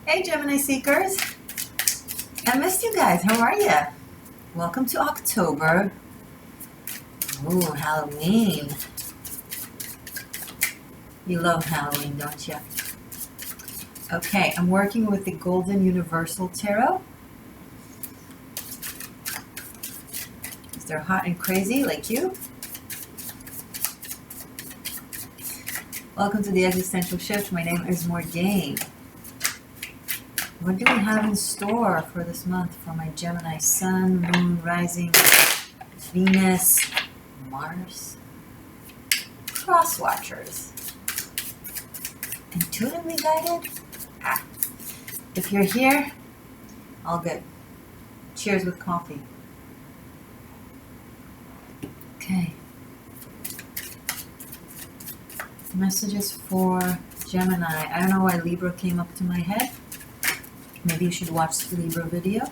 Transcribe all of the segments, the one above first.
Hey Gemini Seekers, I missed you guys. How are you? Welcome to October. Ooh, Halloween. You love Halloween, don't you? Okay, I'm working with the Golden Universal Tarot. Is they're hot and crazy like you? Welcome to the Existential Shift. My name is Morgane. What do we have in store for this month for my Gemini Sun, Moon, Rising, Venus, Mars? Cross Watchers. Intuitively guided? If you're here, all good. Cheers with coffee. Okay. Messages for Gemini. I don't know why Libra came up to my head. Maybe you should watch the Libra video.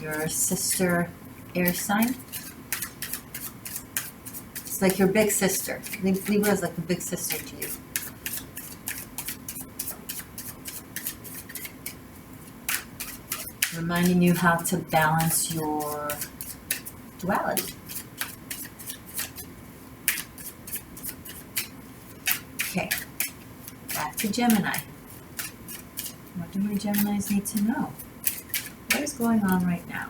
Your sister air sign. It's like your big sister. Libra is like the big sister to you. Reminding you how to balance your duality. Okay, back to Gemini. What do my Geminis need to know? What is going on right now?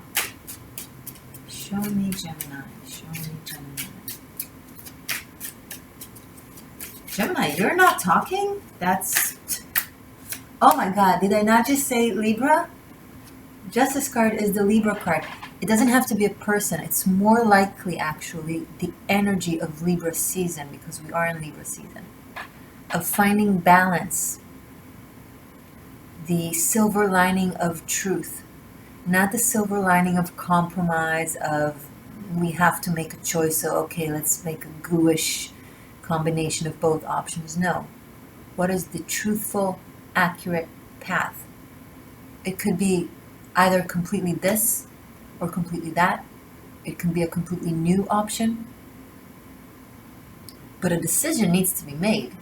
Show me Gemini. Show me Gemini. Gemini, you're not talking? That's... Oh my God, did I not just say Libra? Justice card is the Libra card. It doesn't have to be a person. It's more likely, actually, the energy of Libra season, because we are in Libra season, of finding balance. The silver lining of truth, not the silver lining of compromise, of we have to make a choice, so okay, let's make a gooish combination of both options. No. What is the truthful, accurate path? It could be either completely this or completely that. It can be a completely new option. But a decision needs to be made.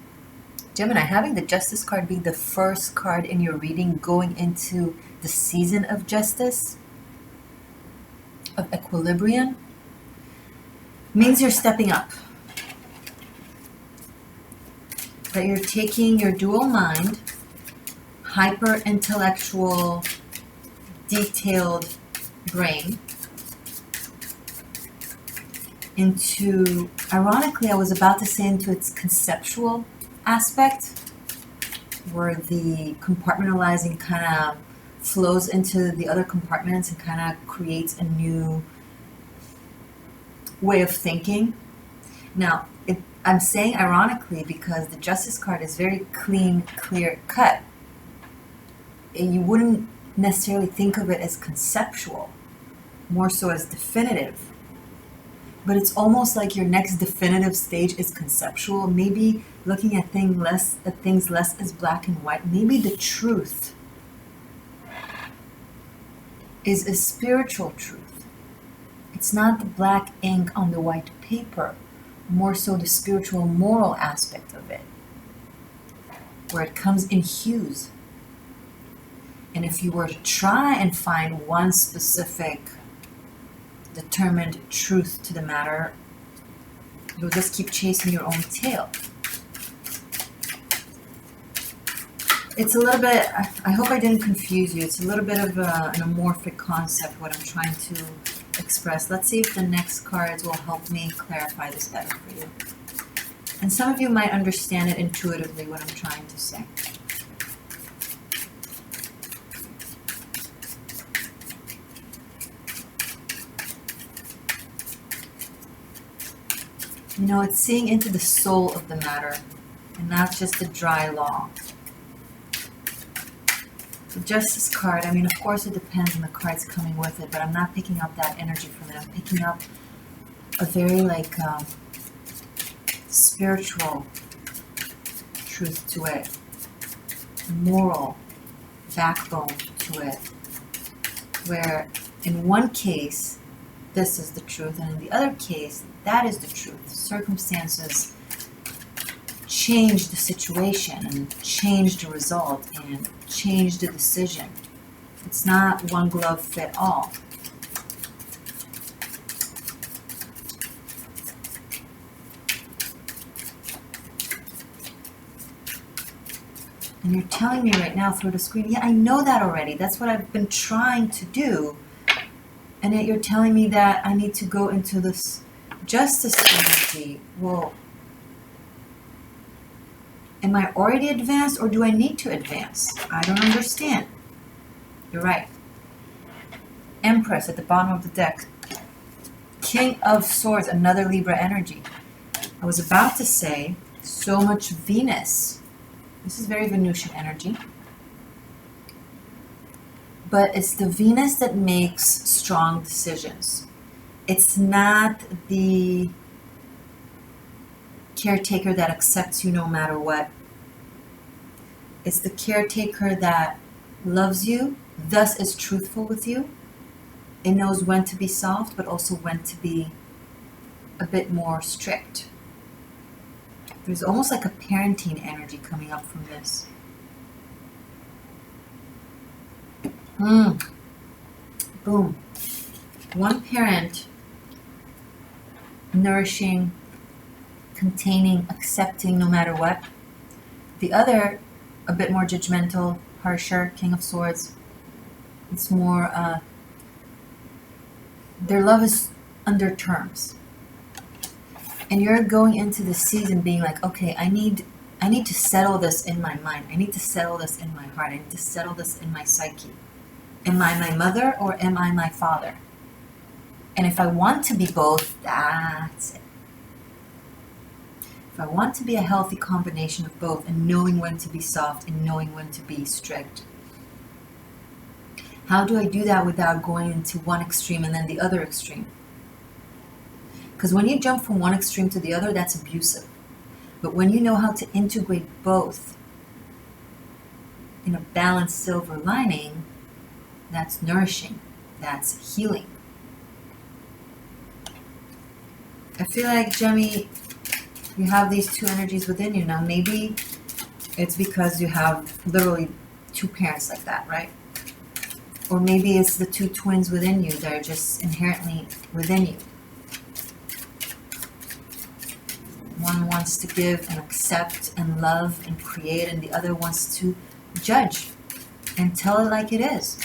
Gemini, having the Justice card be the first card in your reading going into the season of justice, of equilibrium, means you're stepping up. That you're taking your dual mind, hyper-intellectual, detailed brain into, ironically, I was about to say into its conceptual aspect, where the compartmentalizing kind of flows into the other compartments and kind of creates a new way of thinking. Now, I'm saying ironically because the Justice card is very clean, clear cut. And you wouldn't necessarily think of it as conceptual, more so as definitive. But it's almost like your next definitive stage is conceptual. Maybe looking at things less as black and white. Maybe the truth is a spiritual truth. It's not the black ink on the white paper, more so the spiritual moral aspect of it, where it comes in hues. And if you were to try and find one specific determined truth to the matter, you'll just keep chasing your own tail. It's a little bit, I hope I didn't confuse you, it's a little bit of an amorphic concept what I'm trying to express. Let's see if the next cards will help me clarify this better for you. And some of you might understand it intuitively what I'm trying to say. You know, it's seeing into the soul of the matter and not just the dry law. The Justice card, I mean, of course it depends on the cards coming with it, but I'm not picking up that energy from it. I'm picking up a very, like, spiritual truth to it, moral backbone to it, where in one case, this is the truth, and in the other case, that is the truth. Circumstances change the situation and change the result and change the decision. It's not one glove fit all. And you're telling me right now through the screen, yeah, I know that already. That's what I've been trying to do. And yet you're telling me that I need to go into this justice energy. Well, am I already advanced or do I need to advance? I don't understand. You're right. Empress at the bottom of the deck. King of Swords, another Libra energy. I was about to say, so much Venus. This is very Venusian energy. But it's the Venus that makes strong decisions. It's not the caretaker that accepts you no matter what. It's the caretaker that loves you, thus is truthful with you. It knows when to be soft, but also when to be a bit more strict. There's almost like a parenting energy coming up from this. Boom. One parent nourishing, containing, accepting no matter what. The other, a bit more judgmental, harsher, King of Swords. It's more, their love is under terms. And you're going into the season being like, okay, I need to settle this in my mind. I need to settle this in my heart. I need to settle this in my psyche. Am I my mother or am I my father? And if I want to be both, that's it. If I want to be a healthy combination of both and knowing when to be soft and knowing when to be strict, how do I do that without going into one extreme and then the other extreme? Because when you jump from one extreme to the other, that's abusive. But when you know how to integrate both in a balanced silver lining, that's nourishing, that's healing. I feel like, Gemini, you have these two energies within you. Now, maybe it's because you have literally two parents like that, right? Or maybe it's the two twins within you that are just inherently within you. One wants to give and accept and love and create, and the other wants to judge and tell it like it is.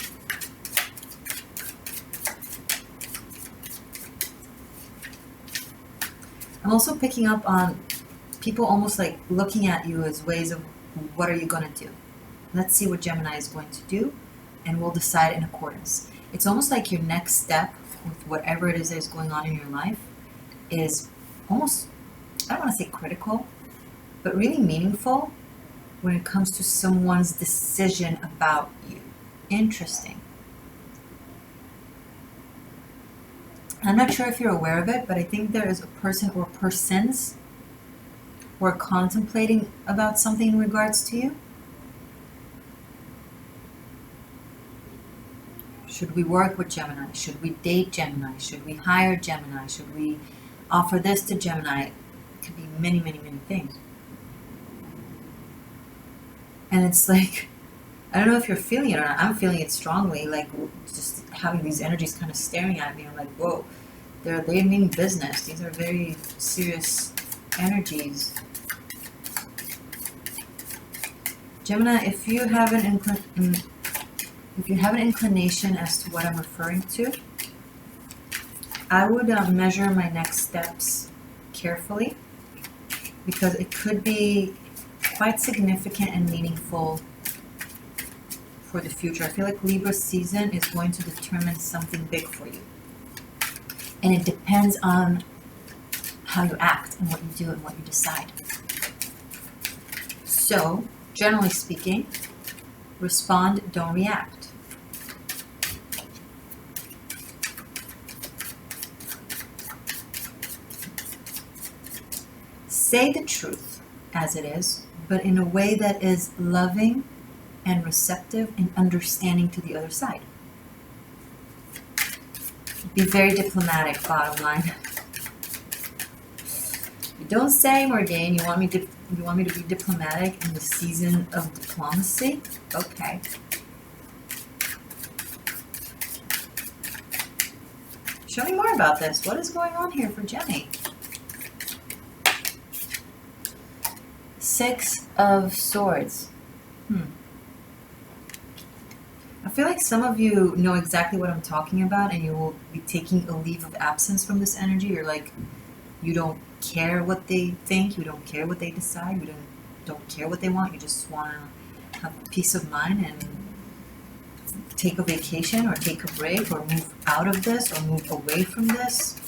I'm also picking up on people almost like looking at you as ways of, what are you going to do? Let's see what Gemini is going to do, and we'll decide in accordance. It's almost like your next step with whatever it is that is going on in your life is almost, I don't want to say critical, but really meaningful when it comes to someone's decision about you. Interesting. I'm not sure if you're aware of it, but I think there is a person or persons who are contemplating about something in regards to you. Should we work with Gemini? Should we date Gemini? Should we hire Gemini? Should we offer this to Gemini? It could be many, many, many things. And it's like, I don't know if you're feeling it or not. I'm feeling it strongly, like just having these energies kind of staring at me. I'm like, whoa, they mean business. These are very serious energies. Gemini, if you have an inclination as to what I'm referring to, I would measure my next steps carefully, because it could be quite significant and meaningful for the future. I feel like Libra season is going to determine something big for you. And it depends on how you act and what you do and what you decide. So, generally speaking, respond, don't react. Say the truth as it is, but in a way that is loving and receptive and understanding to the other side. Be very diplomatic, bottom line. You don't say, Morgane, you want me to You want me to be diplomatic in the season of diplomacy? Okay. Show me more about this. What is going on here for Jenny? Six of Swords. I feel like some of you know exactly what I'm talking about, and you will be taking a leave of absence from this energy. You're like, you don't care what they think, you don't care what they decide, you don't care what they want. You just want to have peace of mind and take a vacation or take a break or move out of this or move away from this.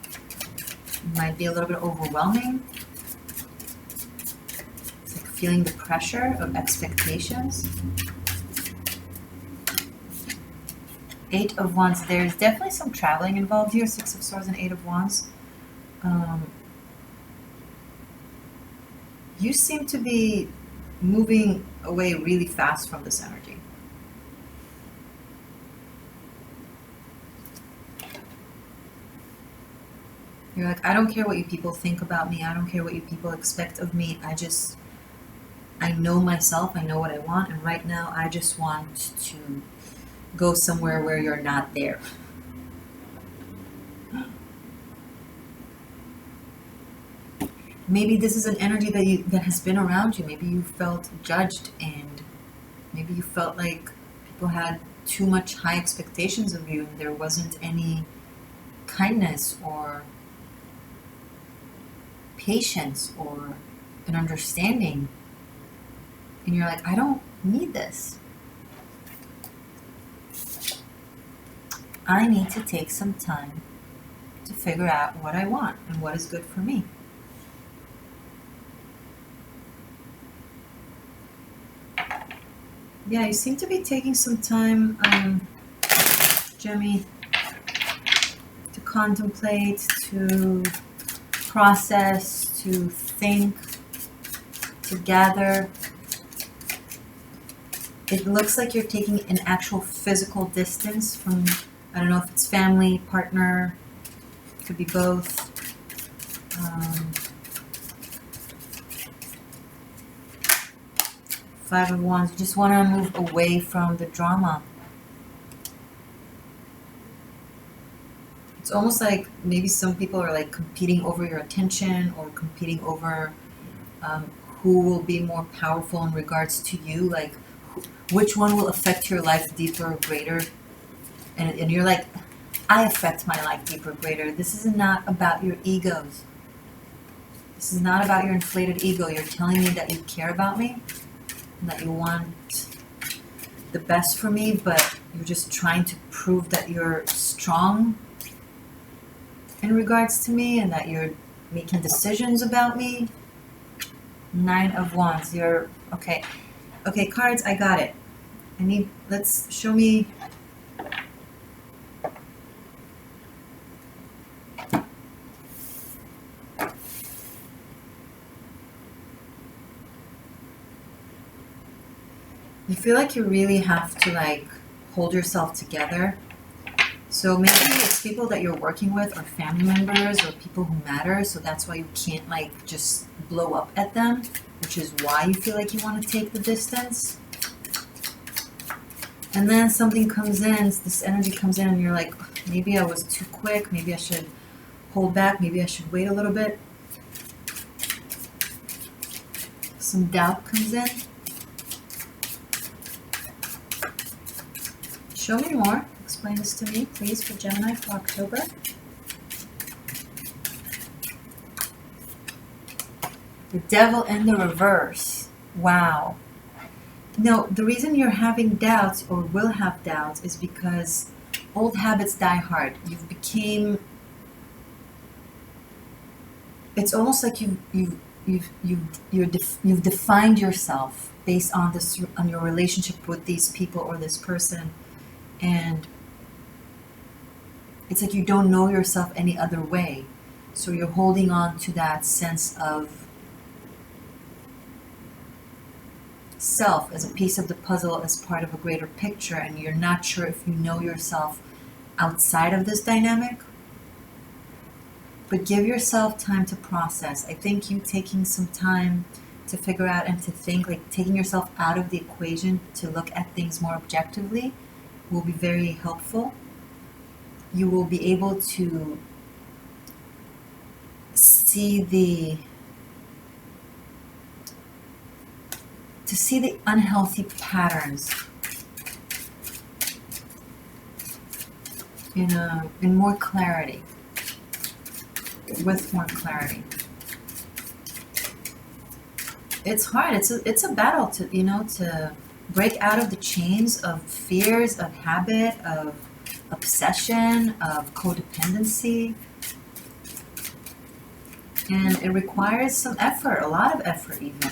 It might be a little bit overwhelming. It's like feeling the pressure of expectations. Eight of Wands. There's definitely some traveling involved here. Six of Swords and Eight of Wands. You seem to be moving away really fast from this energy. You're like, I don't care what you people think about me. I don't care what you people expect of me. I know myself. I know what I want. And right now, I just want to go somewhere where you're not there. Maybe this is an energy that has been around you. Maybe you felt judged, and maybe you felt like people had too much high expectations of you, and there wasn't any kindness or patience or an understanding. And you're like, I don't need this. I need to take some time to figure out what I want and what is good for me. Yeah, you seem to be taking some time, Jemmy, to contemplate, to process, to think, to gather. It looks like you're taking an actual physical distance from, I don't know if it's family, partner, could be both. Five of Wands. You just want to move away from the drama. It's almost like maybe some people are like competing over your attention or competing over who will be more powerful in regards to you. Like, which one will affect your life deeper or greater? And you're like, I affect my life deeper or greater. This is not about your egos. This is not about your inflated ego. You're telling me that you care about me, that you want the best for me, but you're just trying to prove that you're strong in regards to me and that you're making decisions about me. Nine of Wands. You're okay. Okay, cards, I got it. Let's show me. You feel like you really have to like hold yourself together. So maybe it's people that you're working with or family members or people who matter. So that's why you can't like just blow up at them, which is why you feel like you want to take the distance. And then something comes in, this energy comes in and you're like, maybe I was too quick. Maybe I should hold back. Maybe I should wait a little bit. Some doubt comes in. Show me more. Explain this to me, please, for Gemini for October. The Devil in the reverse. Wow. No, the reason you're having doubts or will have doubts is because old habits die hard. It's almost like you've defined yourself based on your relationship with these people or this person. And it's like you don't know yourself any other way. So you're holding on to that sense of self as a piece of the puzzle, as part of a greater picture, and you're not sure if you know yourself outside of this dynamic. But give yourself time to process. I think you taking some time to figure out and to think, like taking yourself out of the equation to look at things more objectively, will be very helpful. You will be able to see the unhealthy patterns in more clarity, with more clarity. It's hard. It's a battle to break out of the chains of fears, of habit, of obsession, of codependency. And it requires some effort, a lot of effort even.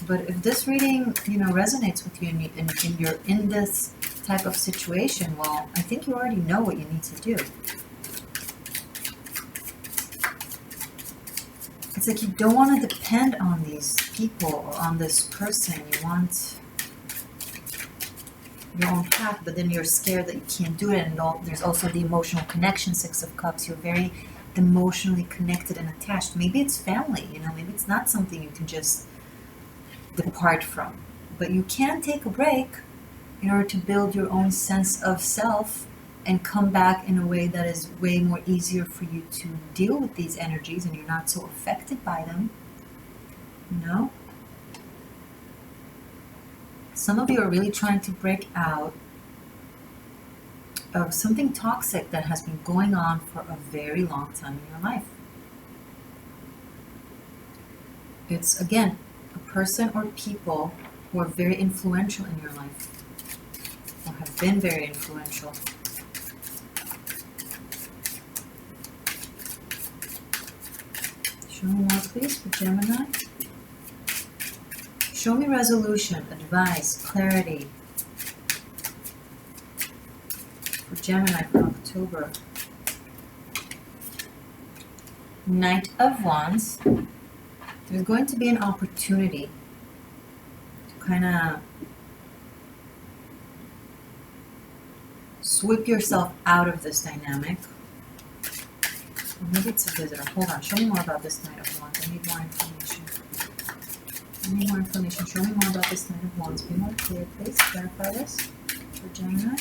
But if this reading, resonates with you and you're in this type of situation, well, I think you already know what you need to do. It's like you don't want to depend on these people or on this person. You want your own path, but then you're scared that you can't do it. And there's also the emotional connection, Six of Cups. You're very emotionally connected and attached. Maybe it's family, maybe it's not something you can just depart from. But you can take a break in order to build your own sense of self and come back in a way that is way more easier for you to deal with these energies, and you're not so affected by them. Some of you are really trying to break out of something toxic that has been going on for a very long time in your life. It's, again, a person or people who are very influential in your life, or have been very influential. Show me more, please, for Gemini. Show me resolution, advice, clarity for Gemini for October. Knight of Wands. There's going to be an opportunity to kind of sweep yourself out of this dynamic. Or maybe it's a visitor. Hold on. Show me more about this Knight of Wands. I need more information. Show me more about this Knight of Wands. Be more clear, please. Clarify this for Gemini.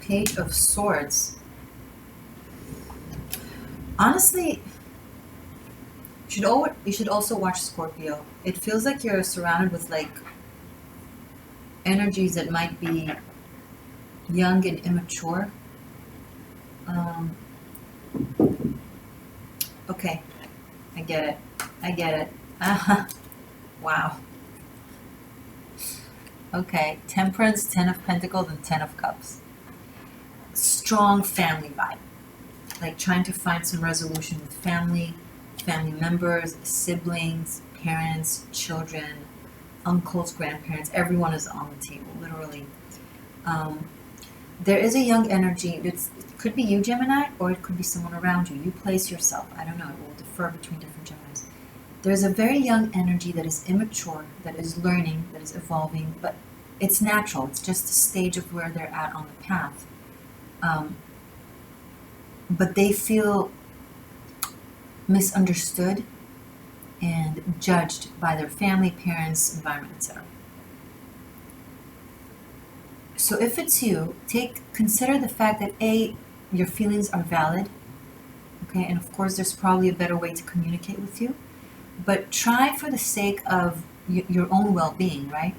Page of Swords. Honestly, you should also watch Scorpio. It feels like you're surrounded with energies that might be young and immature. Okay, I get it. Wow. Okay, Temperance, 10 of Pentacles, and 10 of Cups. Strong family vibe. Like trying to find some resolution with family members, siblings, parents, children, uncles, grandparents. Everyone is on the table, literally. There is a young energy. It could be you, Gemini, or it could be someone around you. You place yourself. I don't know. It will differ between different Geminis. There's a very young energy that is immature, that is learning, that is evolving, but it's natural. It's just a stage of where they're at on the path. But they feel misunderstood and judged by their family, parents, environment, etc. So if it's you, consider the fact that A, your feelings are valid, okay, and of course there's probably a better way to communicate with you, but try for the sake of your own well-being, right,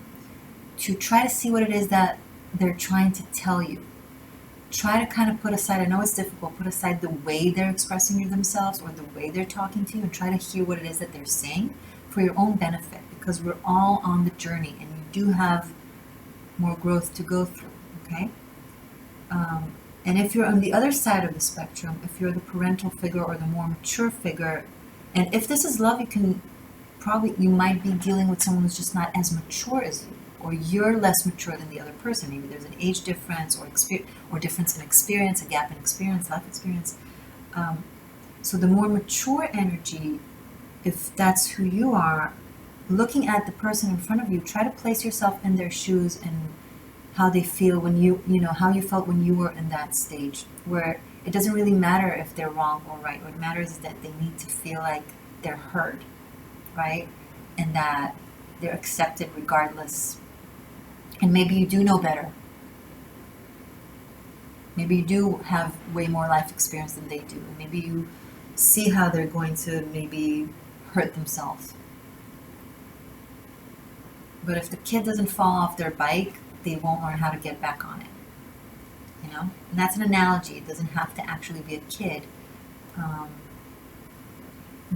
to try to see what it is that they're trying to tell you. Try to kind of put aside, I know it's difficult, put aside the way they're expressing themselves or the way they're talking to you, and try to hear what it is that they're saying for your own benefit, because we're all on the journey and you do have more growth to go through, okay? And if you're on the other side of the spectrum, if you're the parental figure or the more mature figure, and if this is love, you might be dealing with someone who's just not as mature as you, or you're less mature than the other person. Maybe there's an age difference or difference in experience, a gap in experience, life experience. So the more mature energy, if that's who you are, looking at the person in front of you, try to place yourself in their shoes and how they feel when how you felt when you were in that stage, where it doesn't really matter if they're wrong or right. What matters is that they need to feel like they're heard, right? And that they're accepted regardless. And maybe you do know better. Maybe you do have way more life experience than they do. And maybe you see how they're going to maybe hurt themselves. But if the kid doesn't fall off their bike, they won't learn how to get back on it. And that's an analogy. It doesn't have to actually be a kid.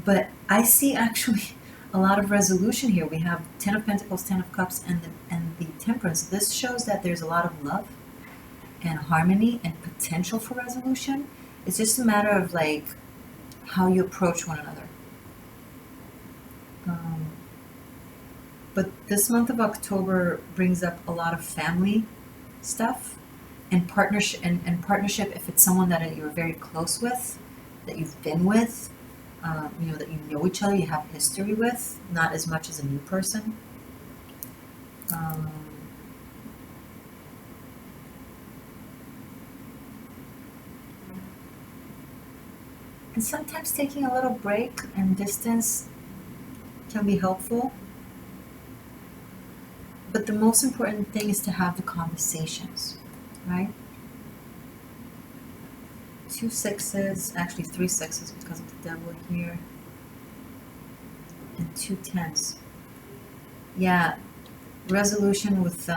But I see actually a lot of resolution here. We have Ten of Pentacles, Ten of Cups, and the Temperance. This shows that there's a lot of love and harmony and potential for resolution. It's just a matter of like how you approach one another. But this month of October brings up a lot of family stuff and partnership. And partnership, if it's someone that you're very close with, that you've been with, that you know each other, you have history with, not as much as a new person. And sometimes taking a little break and distance can be helpful. But the most important thing is to have the conversations, right? 2 sixes, actually 3 sixes because of the devil here. And 2 10s. Yeah, resolution with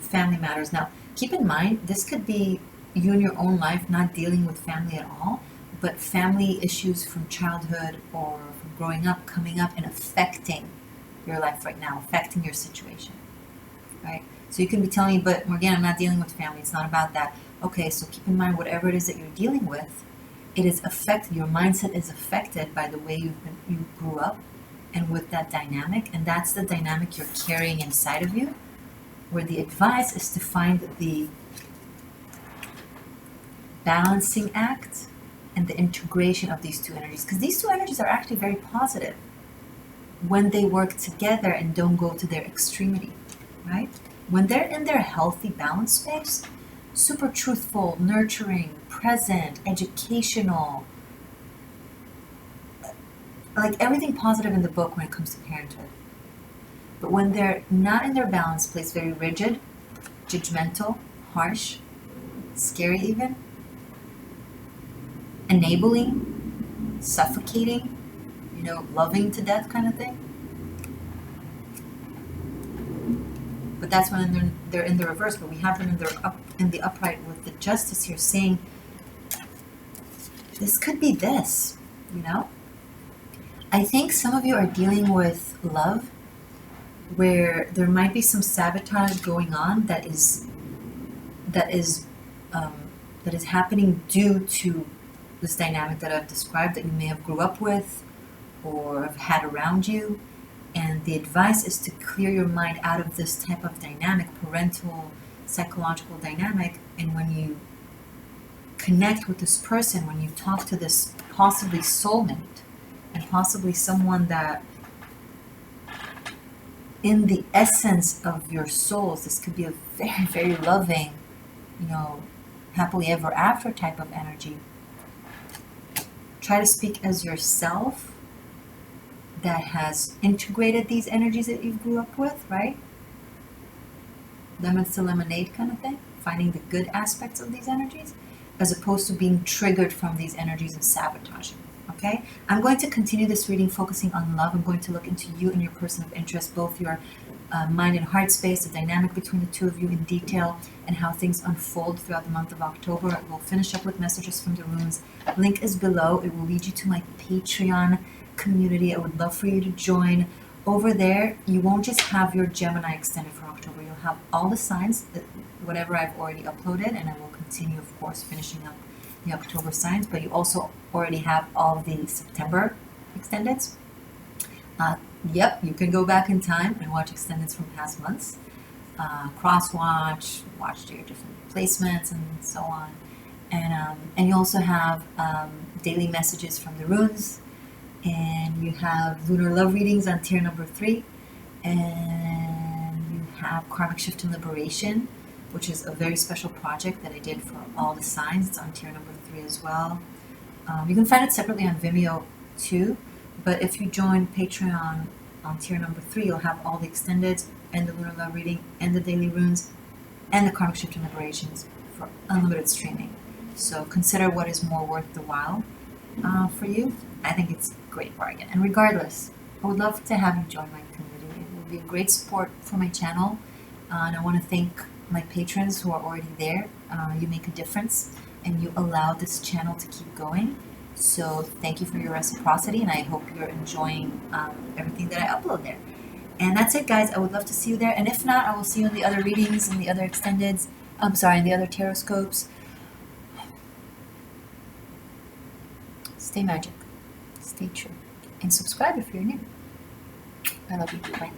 family matters. Now, keep in mind, this could be you in your own life not dealing with family at all, but family issues from childhood or from growing up, coming up and affecting your life right now, affecting your situation, right? So you can be telling me, but Morgane, I'm not dealing with family. It's not about that. Okay, so keep in mind, whatever it is that you're dealing with, it is affected. Your mindset is affected by the way you grew up and with that dynamic, and that's the dynamic you're carrying inside of you, where the advice is to find the balancing act and the integration of these two energies, because these two energies are actually very positive when they work together and don't go to their extremity, right? When they're in their healthy balance space, super truthful, nurturing, present, educational, like everything positive in the book when it comes to parenthood. But when they're not in their balance place, very rigid, judgmental, harsh, scary even, enabling, suffocating, loving to death kind of thing. But that's when they're in the reverse, but we have them in the upright with the Justice here saying, this could be this, I think some of you are dealing with love where there might be some sabotage going on that is happening due to this dynamic that I've described that you may have grew up with or have had around you. And the advice is to clear your mind out of this type of dynamic, parental, psychological dynamic. And when you connect with this person, when you talk to this possibly soulmate, and possibly someone that in the essence of your souls, this could be a very, very loving, happily ever after type of energy. Try to speak as yourself that has integrated these energies that you grew up with, right? Lemons to lemonade kind of thing, finding the good aspects of these energies, as opposed to being triggered from these energies and sabotaging. Okay, I'm going to continue this reading focusing on love. I'm going to look into you and your person of interest, both your mind and heart space, the dynamic between the two of you in detail, and how things unfold throughout the month of October. We'll finish up with messages from the runes. Link is below. It will lead you to my Patreon community. I would love for you to join. Over there, you won't just have your Gemini extended for October. You'll have all the signs, whatever I've already uploaded, and I will continue, of course, finishing up the October signs, but you also already have all of the September extendeds. Yep, you can go back in time and watch extendeds from past months. Cross-watch, watch your different placements and so on. And you also have daily messages from the runes, and you have lunar love readings on tier number 3, and you have karmic shift and liberation which is a very special project that I did for all the signs. It's on tier number 3 as well. You can find it separately on Vimeo too, but if you join Patreon on tier number 3, you'll have all the extended and the lunar love reading and the daily runes and the karmic shift and liberations for unlimited streaming. So consider what is more worth the while for you. I think it's a great bargain. And regardless, I would love to have you join my community. It will be a great support for my channel. And I want to thank my patrons who are already there. You make a difference and you allow this channel to keep going. So thank you for your reciprocity, and I hope you're enjoying everything that I upload there. And that's it, guys. I would love to see you there. And if not, I will see you in the other readings and the other extendeds. In the other tarot scopes. Stay magic. Stay true. And subscribe if you're new. I love you. Bye.